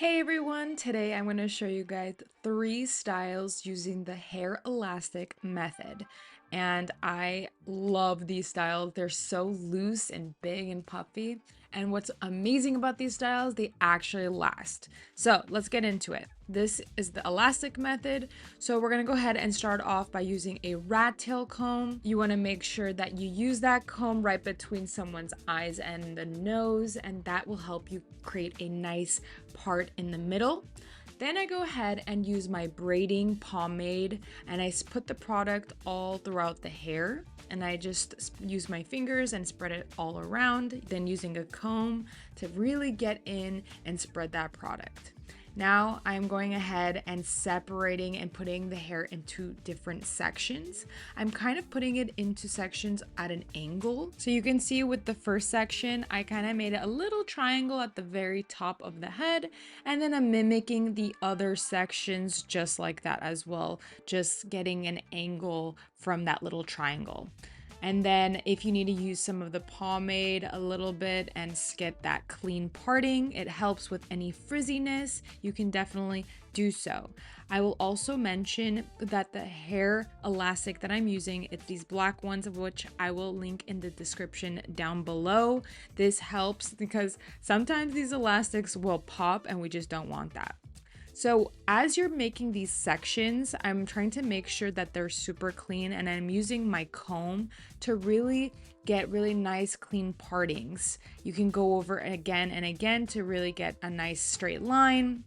Hey everyone, today I'm going to show you guys 3 styles using the hair elastic method. And I love these styles. They're so loose and big and puffy. And what's amazing about these styles, they actually last. So let's get into it. This is the elastic method. So we're going to go ahead and start off by using a rat tail comb. You want to make sure that you use that comb right between someone's eyes and the nose, and that will help you create a nice part in the middle. Then I go ahead and use my braiding pomade, and I put the product all throughout the hair, and I just use my fingers and spread it all around, then using a comb to really get in and spread that product. Now I'm going ahead and separating and putting the hair into different sections. I'm kind of putting it into sections at an angle. So you can see with the first section, I kind of made it a little triangle at the very top of the head. And then I'm mimicking the other sections just like that as well, just getting an angle from that little triangle. And then if you need to use some of the pomade a little bit and get that clean parting, it helps with any frizziness, you can definitely do so. I will also mention that the hair elastic that I'm using, it's these black ones, of which I will link in the description down below. This helps because sometimes these elastics will pop and we just don't want that. So as you're making these sections, I'm trying to make sure that they're super clean, and I'm using my comb to really get really nice clean partings. You can go over again and again to really get a nice straight line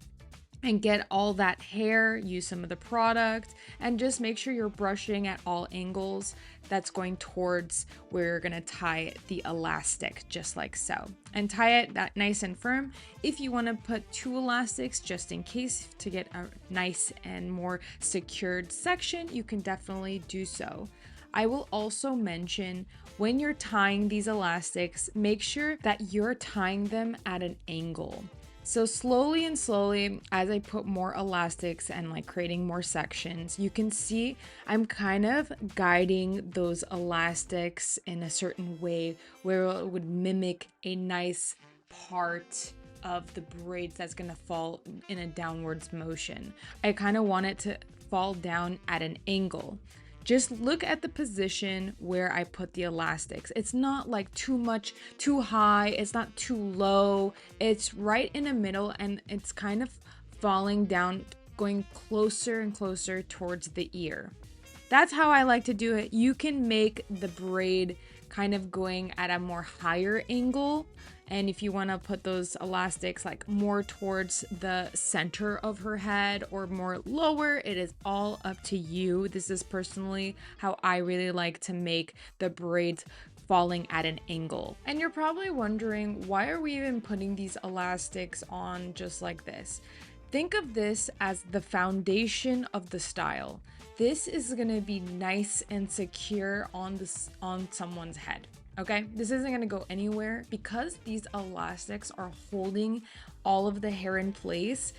and get all that hair, use some of the product, and just make sure you're brushing at all angles that's going towards where you're gonna tie the elastic, just like so. And tie it that nice and firm. If you wanna put 2 elastics just in case to get a nice and more secured section, you can definitely do so. I will also mention when you're tying these elastics, make sure that you're tying them at an angle. So slowly and slowly, as I put more elastics and like creating more sections, you can see I'm kind of guiding those elastics in a certain way where it would mimic a nice part of the braids that's gonna fall in a downwards motion. I kind of want it to fall down at an angle. Just look at the position where I put the elastics. It's not like too much, too high. It's not too low. It's right in the middle, and it's kind of falling down, going closer and closer towards the ear. That's how I like to do it. You can make the braid kind of going at a more higher angle. And if you want to put those elastics like more towards the center of her head or more lower, it is all up to you. This is personally how I really like to make the braids falling at an angle. And you're probably wondering, why are we even putting these elastics on just like this? Think of this as the foundation of the style. This is gonna be nice and secure on someone's head. Okay, this isn't gonna go anywhere because these elastics are holding all of the hair in place.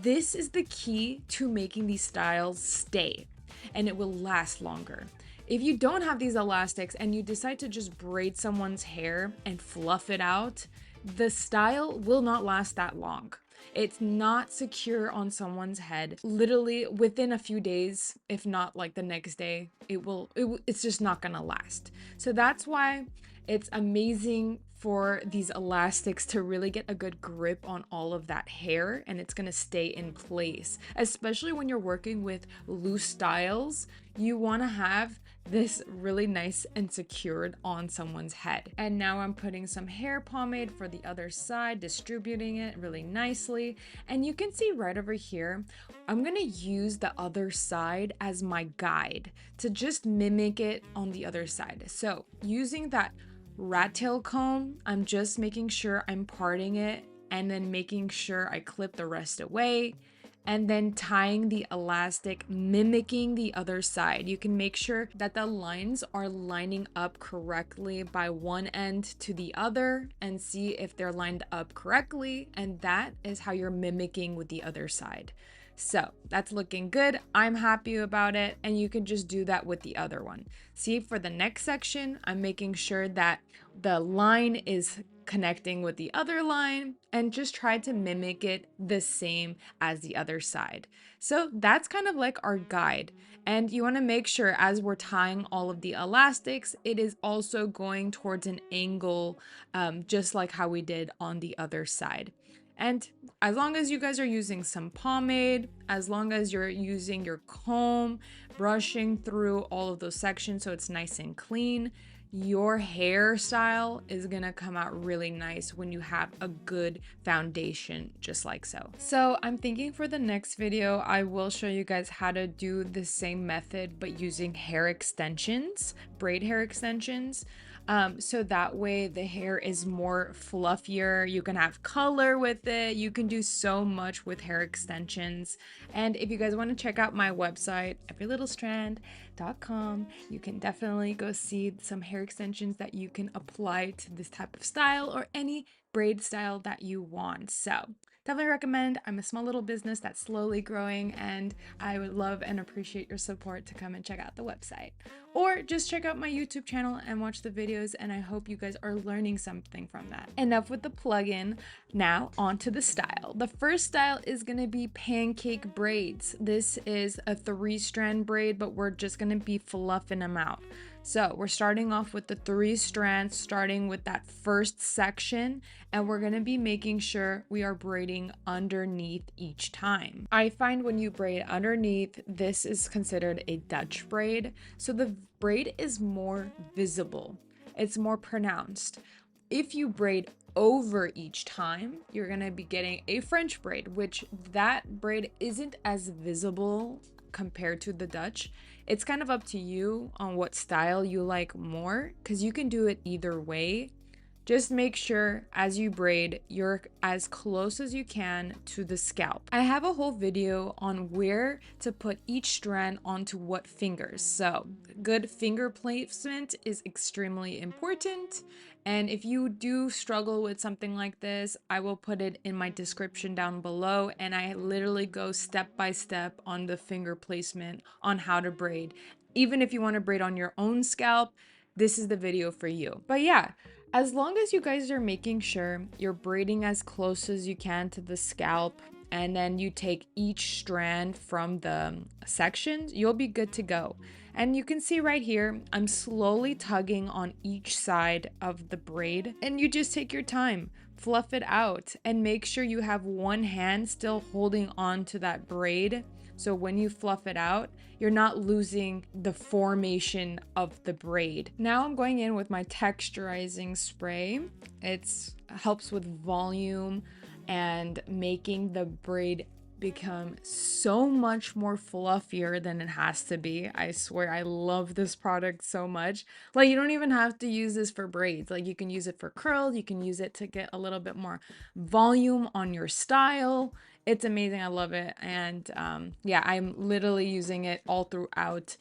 This is the key to making these styles stay, and it will last longer. If you don't have these elastics and you decide to just braid someone's hair and fluff it out, the style will not last that long. It's not secure on someone's head. Literally within a few days, if not like the next day, it's just not gonna last. So that's why it's amazing for these elastics to really get a good grip on all of that hair, and it's gonna stay in place. Especially when you're working with loose styles, you wanna have this really nice and secured on someone's head. And now I'm putting some hair pomade for the other side, distributing it really nicely. And you can see right over here, I'm gonna use the other side as my guide to just mimic it on the other side. So using that rat tail comb, I'm just making sure I'm parting it and then making sure I clip the rest away, and then tying the elastic, mimicking the other side. You can make sure that the lines are lining up correctly by one end to the other and see if they're lined up correctly. And that is how you're mimicking with the other side. So that's looking good. I'm happy about it. And you can just do that with the other one. See, for the next section, I'm making sure that the line is connecting with the other line and just try to mimic it the same as the other side. So that's kind of like our guide. And you want to make sure as we're tying all of the elastics, it is also going towards an angle, just like how we did on the other side. And as long as you guys are using some pomade, as long as you're using your comb, brushing through all of those sections so it's nice and clean, your hairstyle is gonna come out really nice when you have a good foundation, just like so. So I'm thinking for the next video, I will show you guys how to do the same method, but using hair extensions, braid hair extensions. So that way the hair is more fluffier. You can have color with it. You can do so much with hair extensions. And if you guys want to check out my website, everylittlestrand.com, you can definitely go see some hair extensions that you can apply to this type of style or any braid style that you want. So definitely recommend. I'm a small little business that's slowly growing, and I would love and appreciate your support to come and check out the website. Or just check out my YouTube channel and watch the videos, and I hope you guys are learning something from that. Enough with the plug-in, now onto the style. The first style is gonna be pancake braids. This is a 3-strand braid, but we're just gonna be fluffing them out. So we're starting off with the 3 strands, starting with that first section, and we're gonna be making sure we are braiding underneath each time. I find when you braid underneath, this is considered a Dutch braid. So the braid is more visible. It's more pronounced. If you braid over each time, you're gonna be getting a French braid, which that braid isn't as visible compared to the Dutch. It's kind of up to you on what style you like more, because you can do it either way. Just make sure as you braid, you're as close as you can to the scalp. I have a whole video on where to put each strand onto what fingers. So good finger placement is extremely important. And if you do struggle with something like this, I will put it in my description down below. And I literally go step by step on the finger placement on how to braid. Even if you want to braid on your own scalp, this is the video for you. But yeah, as long as you guys are making sure you're braiding as close as you can to the scalp, and then you take each strand from the sections, you'll be good to go. And you can see right here, I'm slowly tugging on each side of the braid, and you just take your time, fluff it out, and make sure you have one hand still holding on to that braid. So when you fluff it out, you're not losing the formation of the braid. Now I'm going in with my texturizing spray. It helps with volume and making the braid become so much more fluffier than it has to be. I swear I love this product so much. Like, you don't even have to use this for braids. Like, you can use it for curls, you can use it to get a little bit more volume on your style. It's amazing. I love it. And yeah, I'm literally using it all throughout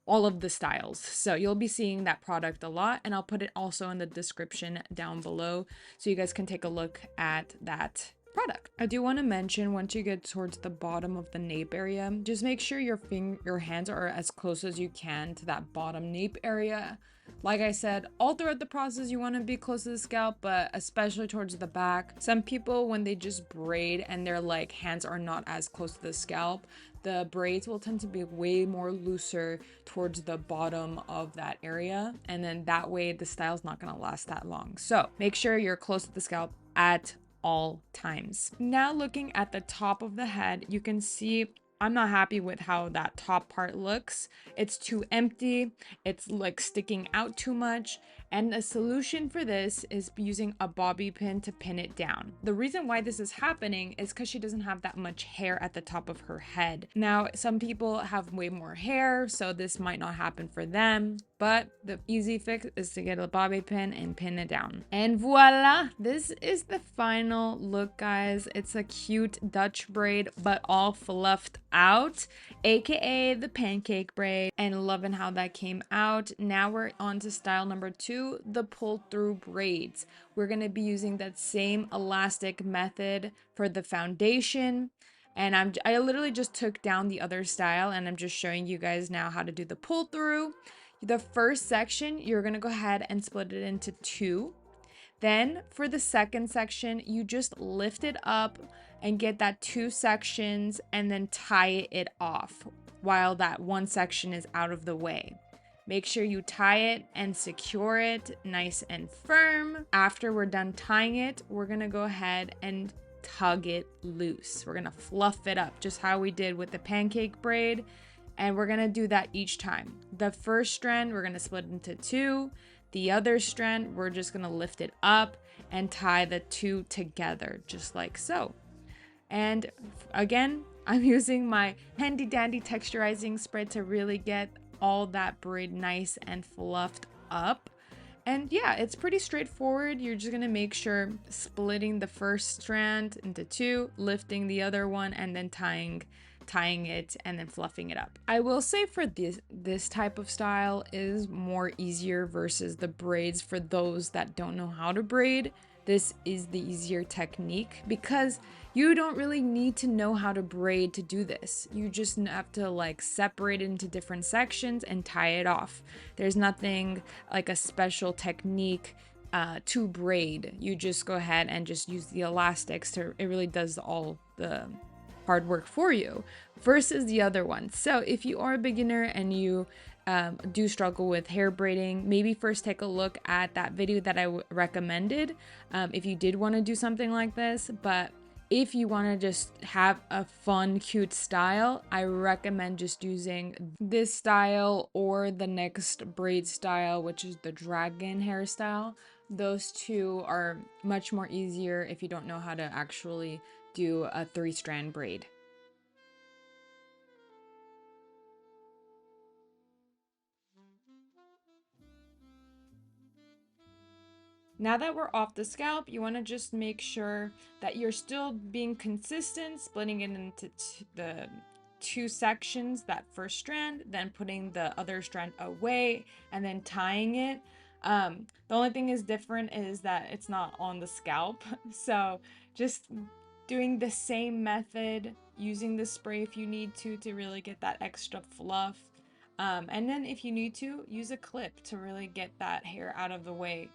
all of the styles. So you'll be seeing that product a lot, and I'll put it also in the description down below so you guys can take a look at that product. I do want to mention, once you get towards the bottom of the nape area, just make sure your hands are as close as you can to that bottom nape area. Like I said, all throughout the process, you want to be close to the scalp, but especially towards the back. Some people, when they just braid and their like hands are not as close to the scalp, the braids will tend to be way more looser towards the bottom of that area. And then that way the style's not going to last that long. So make sure you're close to the scalp at all times. Now looking at the top of the head, you can see I'm not happy with how that top part looks. It's too empty. It's like sticking out too much. And a solution for this is using a bobby pin to pin it down. The reason why this is happening is because she doesn't have that much hair at the top of her head. Now, some people have way more hair, so this might not happen for them, but the easy fix is to get a bobby pin and pin it down. And voila, this is the final look, guys. It's a cute Dutch braid, but all fluffed out, aka the pancake braid, and loving how that came out. Now we're on to style number 2, the pull through braids. We're going to be using that same elastic method for the foundation. And I literally just took down the other style, and I'm just showing you guys now how to do the pull through. The first section, you're gonna go ahead and split it into two. Then for the second section, you just lift it up and get that two sections and then tie it off while that one section is out of the way. Make sure you tie it and secure it nice and firm. After we're done tying it, we're gonna go ahead and tug it loose. We're gonna fluff it up just how we did with the pancake braid. And we're gonna do that each time. The first strand, we're gonna split into two. The other strand, we're just gonna lift it up and tie the two together, just like so. And again, I'm using my handy dandy texturizing spread to really get all that braid nice and fluffed up. And yeah, it's pretty straightforward. You're just gonna make sure splitting the first strand into two, lifting the other one, and then tying it and then fluffing it up. I will say for this type of style is more easier versus the braids for those that don't know how to braid. This is the easier technique because you don't really need to know how to braid to do this. You just have to like separate it into different sections and tie it off. There's nothing like a special technique to braid. You just go ahead and just use the elastics to, it really does all the hard work for you versus the other one. So if you are a beginner and you do struggle with hair braiding, maybe first take a look at that video that I recommended if you did want to do something like this. But if you want to just have a fun, cute style, I recommend just using this style or the next braid style, which is the dragon hairstyle. Those two are much more easier if you don't know how to actually do a 3-strand braid. Now that we're off the scalp, you want to just make sure that you're still being consistent, splitting it into the two sections, that first strand, then putting the other strand away and then tying it. The only thing is different is that it's not on the scalp. So just doing the same method, using the spray if you need to really get that extra fluff. And then if you need to, use a clip to really get that hair out of the way.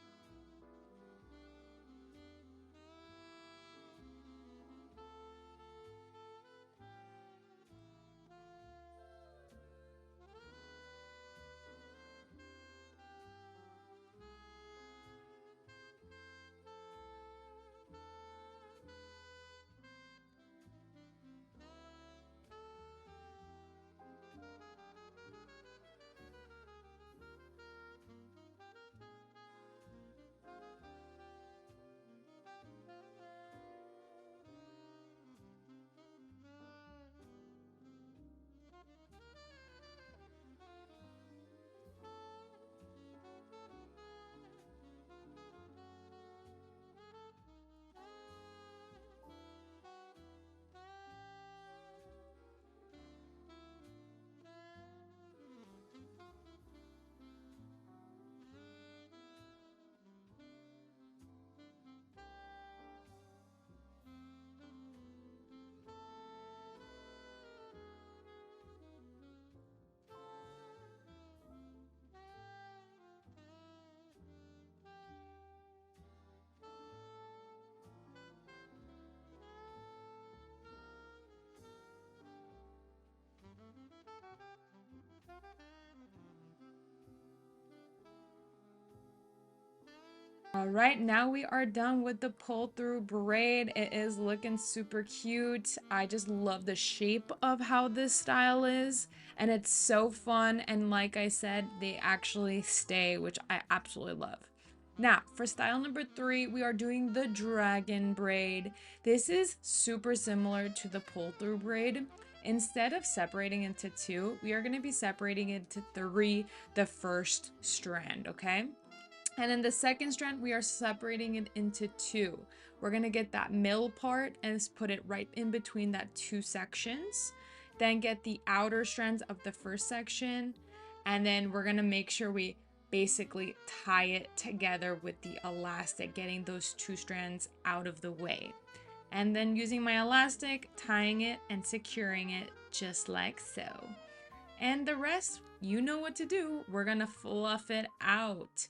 All right, now we are done with the pull through braid. It is looking super cute. I just love the shape of how this style is, and it's so fun. And like I said, they actually stay, which I absolutely love. Now, for style number 3, we are doing the dragon braid. This is super similar to the pull through braid. Instead of separating into 2, we are going to be separating into 3, the first strand, okay? And in the second strand, we are separating it into 2. We're going to get that middle part and put it right in between that 2 sections. Then get the outer strands of the first section. And then we're going to make sure we basically tie it together with the elastic, getting those 2 strands out of the way. and then using my elastic, tying it and securing it just like so. And the rest, you know what to do. We're gonna fluff it out.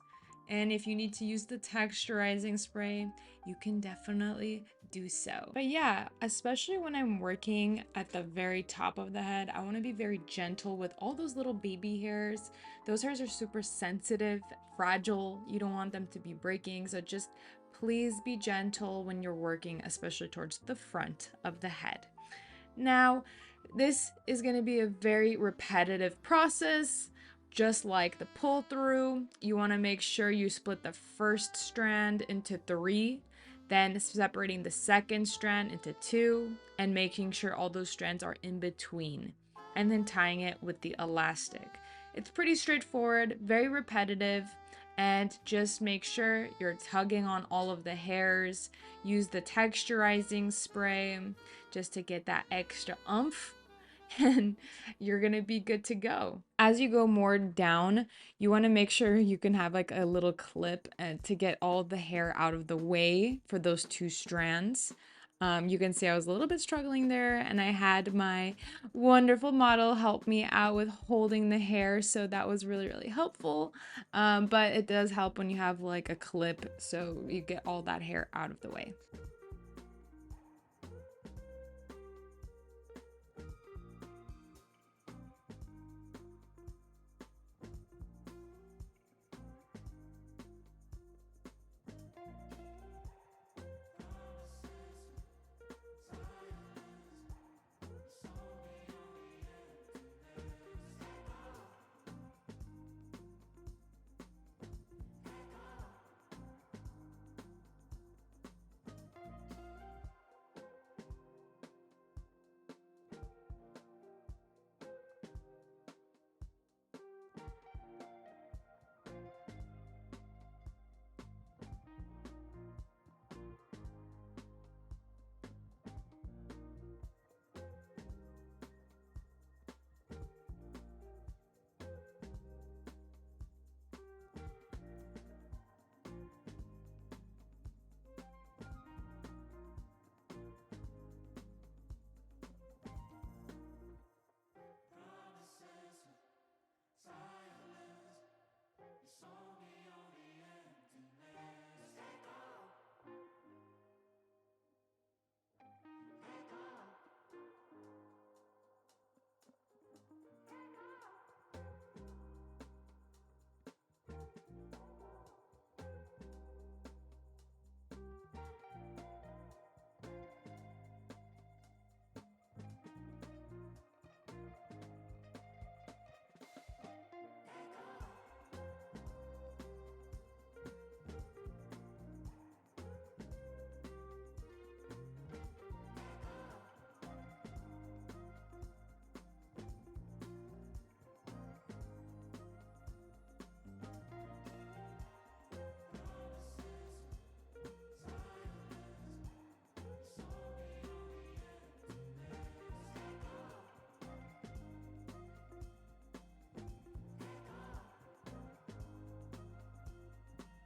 And if you need to use the texturizing spray, you can definitely do so. But yeah, especially when I'm working at the very top of the head, I want to be very gentle with all those little baby hairs. Those hairs are super sensitive, fragile. You don't want them to be breaking. So just please be gentle when you're working, especially towards the front of the head. Now, this is going to be a very repetitive process. Just like the pull through, you want to make sure you split the first strand into 3, then separating the second strand into 2, and making sure all those strands are in between, and then tying it with the elastic. It's pretty straightforward, very repetitive, and just make sure you're tugging on all of the hairs. Use the texturizing spray just to get that extra oomph, and you're gonna be good to go. As you go more down, you want to make sure you can have like a little clip to get all the hair out of the way for those 2 strands. You can see I was a little bit struggling there, and I had my wonderful model help me out with holding the hair, so that was really, really helpful. But it does help when you have like a clip, so you get all that hair out of the way.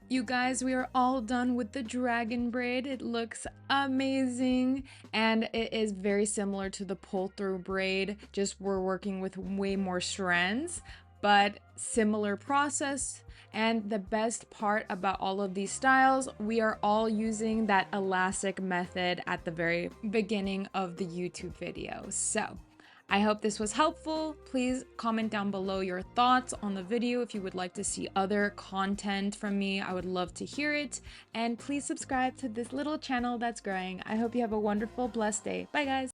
You guys, we are all done with the dragon braid. It looks amazing, and it is very similar to the pull through braid, just we're working with way more strands, but similar process. And the best part about all of these styles, we are all using that elastic method at the very beginning of the YouTube video. So I hope this was helpful. Please comment down below your thoughts on the video. If you would like to see other content from me, I would love to hear it. And please subscribe to this little channel that's growing. I hope you have a wonderful, blessed day. Bye, guys.